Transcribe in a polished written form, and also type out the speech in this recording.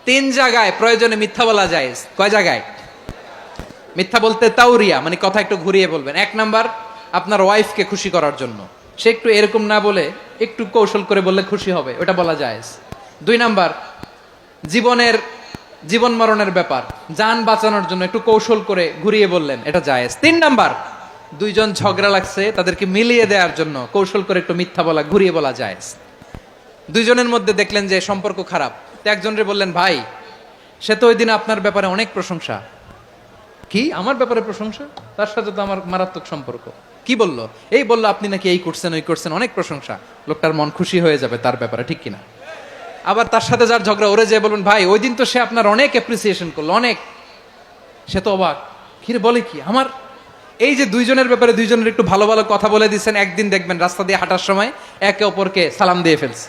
তিন জায়গায় প্রয়োজনে মিথ্যা বলা যায়। কয় জায়গায় মিথ্যা বলতে? তাউরিয়া মানে কথা একটু ঘুরিয়ে বলবেন। এক নাম্বার, আপনার ওয়াইফকে খুশি করার জন্য, সে একটু এরকম না বলে একটু কৌশল করে বললে খুশি হবে, ওটা বলা যায়। দুই নাম্বার, জীবন মরণের ব্যাপার, জান বাঁচানোর জন্য একটু কৌশল করে ঘুরিয়ে বললেন, এটা জায়েজ। তিন নাম্বার, দুইজন ঝগড়া লাগছে তাদেরকে মিলিয়ে দেওয়ার জন্য কৌশল করে একটু মিথ্যা বলা, ঘুরিয়ে বলা জায়েজ। দুইজনের মধ্যে দেখলেন যে সম্পর্ক খারাপ, তো একজনরে বললেন, ভাই সে তো ওই দিন আপনার ব্যাপারে অনেক প্রশংসা। কি আমার ব্যাপারে প্রশংসা? তার সাথে তো আমার মারাত্মক সম্পর্ক। কি বললো? এই বললো আপনি নাকি এই করছেন ওই করছেন, অনেক প্রশংসা। লোকটার মন খুশি হয়ে যাবে তার ব্যাপারে, ঠিক কিনা? আবার তার সাথে যার ঝগড়া, ওরে যে বলুন, ভাই ওই দিন তো সে আপনার অনেক অ্যাপ্রিসিয়েশন করলো, অনেক। সে তো অবাক, কিরে বলে কি আমার? এই যে দুইজনের ব্যাপারে দুইজনের একটু ভালো ভালো কথা বলে দিচ্ছেন, একদিন দেখবেন রাস্তা দিয়ে হাঁটার সময় একে অপরকে সালাম দিয়ে ফেলছে।